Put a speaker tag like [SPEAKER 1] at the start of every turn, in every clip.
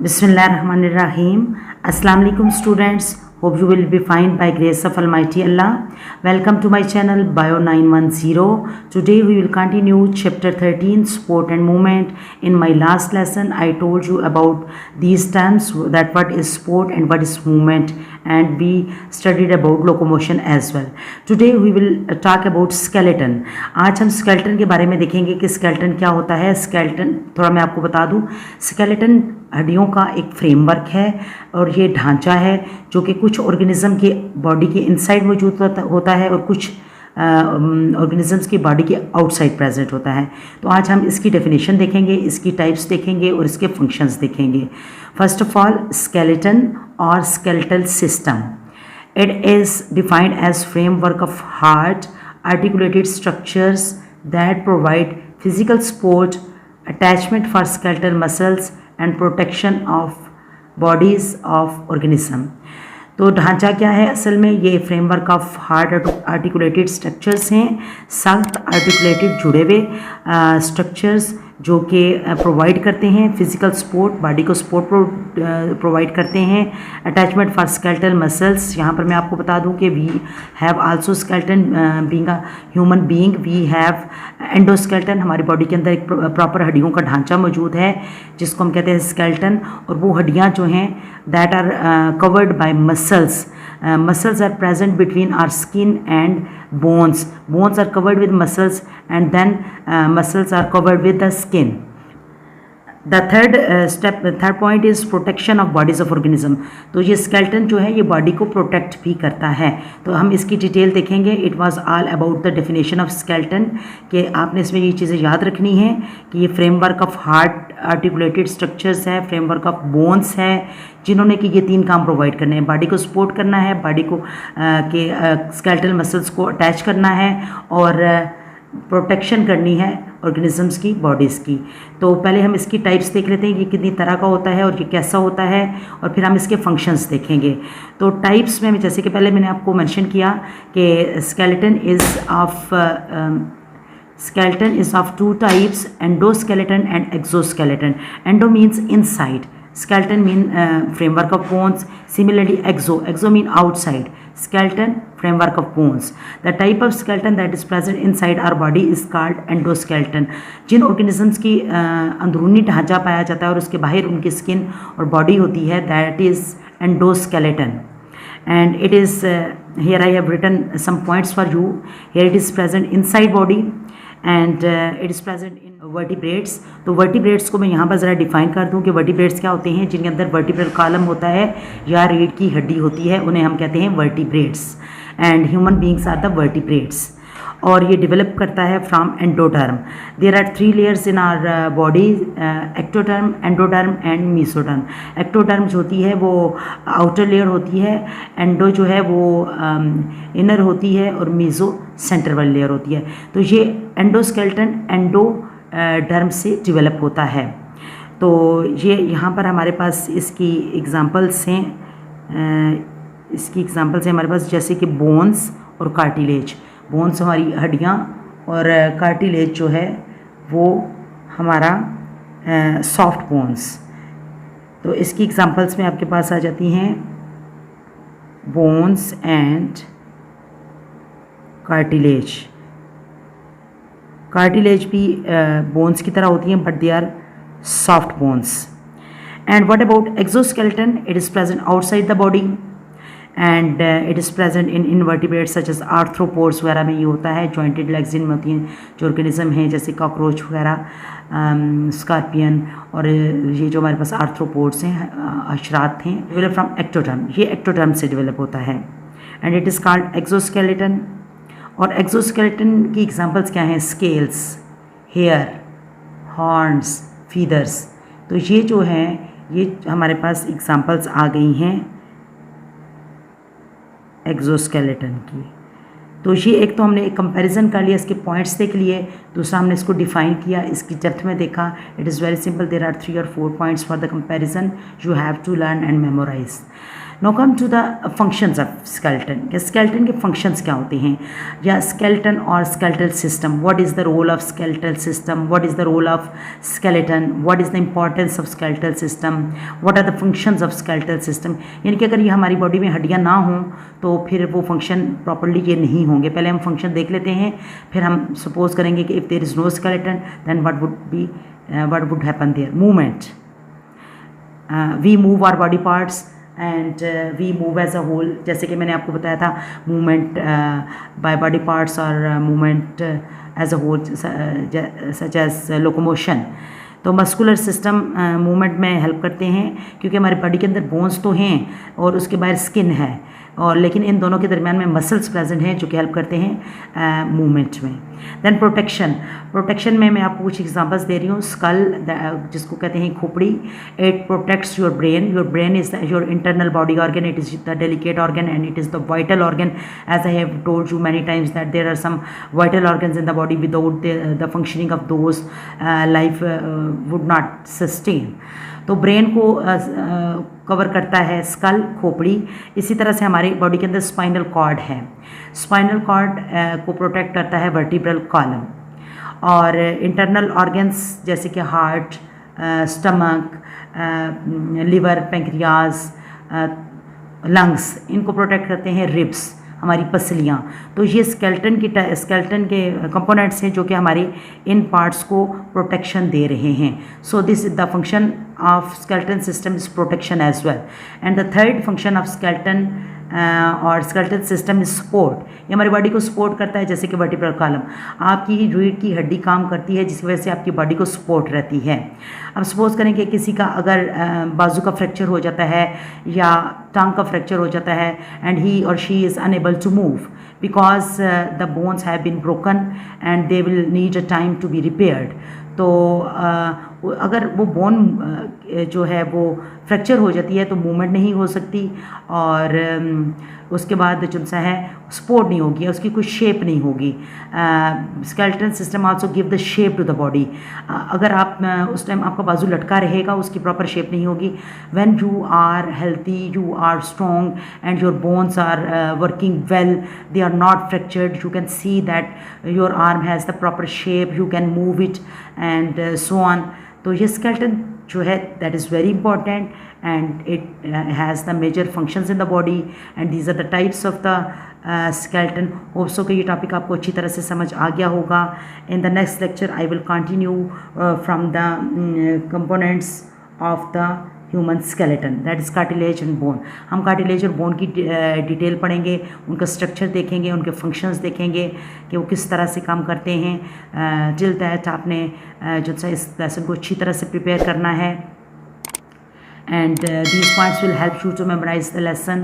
[SPEAKER 1] Bismillahirrahmanirrahim. Assalamu alaikum students. Hope you will be fine by grace of Almighty Allah. Welcome to my channel Bio 910. Today we will continue chapter 13 Sport and Movement. In my last lesson I told you about these terms, that what is sport and what is movement, and we studied about locomotion as well. Today we will talk about skeleton. आज हम skeleton के बारे में देखेंगे कि skeleton क्या होता है. skeleton थोड़ा मैं आपको बता दूं, skeleton हड्डियों का एक फ्रेमवर्क है और ये ढांचा है जो कि कुछ ऑर्गेनिज्म के बॉडी के इनसाइड मौजूद होता है और कुछ ऑर्गेनिजम्स की बॉडी के आउटसाइड प्रेजेंट होता है. तो आज हम इसकी डेफिनेशन देखेंगे, इसकी टाइप्स देखेंगे और इसके फंक्शंस देखेंगे. फर्स्ट ऑफ ऑल, स्केलेटन और skeletal system. It is defined as framework of hard articulated structures that provide physical support, attachment for skeletal muscles and protection of bodies of organism. तो ढांचा क्या है असल में? ये framework of hard articulated structures हैं, सख्त आर्टिकुलेटेड जुड़े हुए स्ट्रक्चर्स जो कि प्रोवाइड करते हैं फिजिकल सपोर्ट, बॉडी को सपोर्ट प्रोवाइड करते हैं. Attachment for skeletal muscles. यहाँ पर मैं आपको बता दूँ कि we have also skeleton being a human being. We have endoskeleton. हमारी बॉडी के अंदर एक प्रॉपर हड्डियों का ढांचा मौजूद है जिसको हम कहते हैं स्केलेटन. और वो हड्डियाँ जो हैं that are covered by muscles. Muscles are present between our skin and bones. Bones are covered with muscles and then muscles are covered with the skin. The third point is protection of bodies of organism. तो ये skeleton जो है ये body को protect भी करता है. तो हम इसकी डिटेल देखेंगे. It was all about the definition of skeleton कि आपने इसमें ये चीज़ें याद रखनी है कि ये framework of hard articulated structures है, फ्रेमवर्क ऑफ बोन्स है, जिन्होंने कि ये तीन काम प्रोवाइड करने हैं. बॉडी को सपोर्ट करना है, बॉडी को के स्केलेटल मसल्स को अटैच करना है और प्रोटेक्शन करनी है ऑर्गेनिजम्स की, बॉडीज़ की. तो पहले हम इसकी टाइप्स देख लेते हैं कि कितनी तरह का होता है और ये कैसा होता है, और फिर हम इसके फंक्शंस देखेंगे. तो टाइप्स में जैसे कि पहले मैंने आपको मेंशन किया कि skeleton is of two types, endoskeleton and exoskeleton. Endo means inside, skeleton mean framework of bones. Similarly, exo mean outside, skeleton framework of bones. The type of skeleton that is present inside our body is called endoskeleton. जिन organisms की अंदरूनी ढांचा पाया जाता है और उसके बाहर उनकी स्किन और बॉडी होती है, that is endoskeleton. And it is here I have written some points for you. Here it is present inside body and it is present in vertebrates. तो वर्टिब्रेट्स को मैं यहाँ पर ज़रा डिफाइन कर दूँ कि वर्टिब्रेट्स क्या होते हैं. जिनके अंदर वर्टिब्रल कॉलम होता है या रीढ़ की हड्डी होती है उन्हें हम कहते हैं vertebrates. And human beings are the vertebrates. और ये डेवलप करता है from endoderm. There are 3 layers in our body, ectoderm, endoderm and mesoderm. Ectoderm जो होती है वो आउटर लेयर होती है, एंडो जो है वो इनर होती है और मीसो सेंटर वाली लेयर होती है. तो ये एंडोस्केलेटन एंडोडर्म से डेवलप होता है. तो ये यहाँ पर हमारे पास इसकी एग्जांपल्स हैं. हमारे पास जैसे कि बोन्स और कार्टिलेज. बोन्स हमारी हड्डियाँ और कार्टिलेज जो है वो हमारा सॉफ्ट बोन्स. तो इसकी एग्जांपल्स में आपके पास आ जाती हैं बोन्स एंड कार्टिलेज. कार्टिलेज भी बोन्स की तरह होती हैं but they are soft bones. And what about exoskeleton? It is present outside the body and it is present in invertebrates such as arthropods वगैरह में ये होता है. जॉइंटेड लेग्स जिनमें होती हैं जो ऑर्गेनिज्म हैं जैसे कॉकरोच वगैरह, स्कॉर्पियन, और ये जो हमारे पास आर्थ्रोपोड्स हैं, हशरात हैं, डेवलप फ्रॉम एक्टोडर्म. ये एक्टोडर्म से डेवलप होता है. And it is called exoskeleton. और एक्सोस्केलेटन की एग्जांपल्स क्या हैं? Scales, hair, horns, feathers. तो ये जो हैं ये हमारे पास एग्जांपल्स आ गई हैं एक्सोस्केलेटन की. तो ये एक तो हमने एक कंपैरिजन कर लिया, इसके पॉइंट्स देख लिए. दूसरा हमने इसको डिफ़ाइन किया, इसकी डेप्थ में देखा. It is very simple. There are 3 or 4 points for the comparison. You have to learn and memorise. Now come to the functions of skeleton कि स्केलेटन के फंक्शंस क्या होते हैं, या स्केलेटन और skeletal system, what is the role of skeletal system, what is the role of skeleton, what is the importance of skeletal system, what are the functions of skeletal system. यानी कि अगर ये हमारी बॉडी में हड्डियाँ ना हों तो फिर वो फंक्शन प्रॉपर्ली ये नहीं होंगे। पहले हम फंक्शन देख लेते हैं, फिर हम सपोज करेंगे कि if there is no skeleton then what would happen there? Movement. We move our body parts and we move as a whole. जैसे कि मैंने आपको बताया था, movement by body parts और movement as a whole such as locomotion. तो muscular system movement में help करते हैं क्योंकि हमारी बॉडी के अंदर बोन्स तो हैं और उसके बाहर स्किन है, और लेकिन इन दोनों के दरमियान में मसल्स प्रेजेंट हैं जो कि हेल्प करते हैं मूवमेंट में। देन प्रोटेक्शन में मैं आपको कुछ एग्जांपल्स दे रही हूँ। स्कल, जिसको कहते हैं खोपड़ी, it protects your brain is your internal body organ, it is the delicate organ and it is the vital organ, as I have told you many times that there are some vital organs in the body, without the functioning of those life would not sustain. तो brain को cover करता है school, खोपड़ी। इसी तरह से हमारी body के अंदर स्पाइनल कॉर्ड है, स्पाइनल कॉर्ड को प्रोटेक्ट करता है वर्टिब्रल कॉलम। और इंटरनल ऑर्गन्स जैसे कि heart, stomach, liver, pancreas, lungs, इनको प्रोटेक्ट करते हैं रिब्स, हमारी पसलियाँ। तो ये स्केलेटन के कंपोनेंट्स हैं जो कि हमारे इन पार्ट्स को प्रोटेक्शन दे रहे हैं। So this is the function of skeleton system is protection as well. And the third function of skeleton और स्केलेटल सिस्टम इज सपोर्ट। ये हमारी बॉडी को सपोर्ट करता है, जैसे कि वर्टिब्रल कॉलम, आपकी रीढ़ की हड्डी काम करती है जिसकी वजह से आपकी बॉडी को सपोर्ट रहती है। अब सपोज करें कि किसी का अगर बाजू का फ्रैक्चर हो जाता है या टांग का फ्रैक्चर हो जाता है एंड ही और she is unable to move because the bones have been broken and they will need a time to be repaired. तो अगर वो बोन जो है वो फ्रैक्चर हो जाती है तो मूवमेंट नहीं हो सकती, और उसके बाद जो सा है सपोर्ट नहीं होगी, उसकी कोई शेप नहीं होगी। Skeleton system also give the shape to the body. अगर आप उस टाइम आपका बाजू लटका रहेगा, उसकी प्रॉपर शेप नहीं होगी। When you are healthy, you are strong and your bones are working well, they are not fractured, you can see that your arm has the proper shape, you can move it and so on. तो ये skeleton जो है that is very important and it has the major functions in the body and these are the types of the skeleton. Hope so कि ये topic आपको अच्छी तरह से समझ आ गया होगा। In the next lecture I will continue from the components of the human skeleton, that is cartilage and bone. हम कार्टिलेज और बोन की डिटेल पढ़ेंगे, उनका स्ट्रक्चर देखेंगे, उनके फंक्शंस देखेंगे कि वो किस तरह से काम करते हैं। टिल दैट आपने जो सा इस लेसन को अच्छी तरह से प्रिपेयर करना है। And these points will help you to memorize the lesson,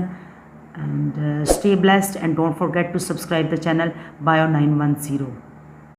[SPEAKER 1] and stay blessed and don't forget to subscribe the channel Bio 910.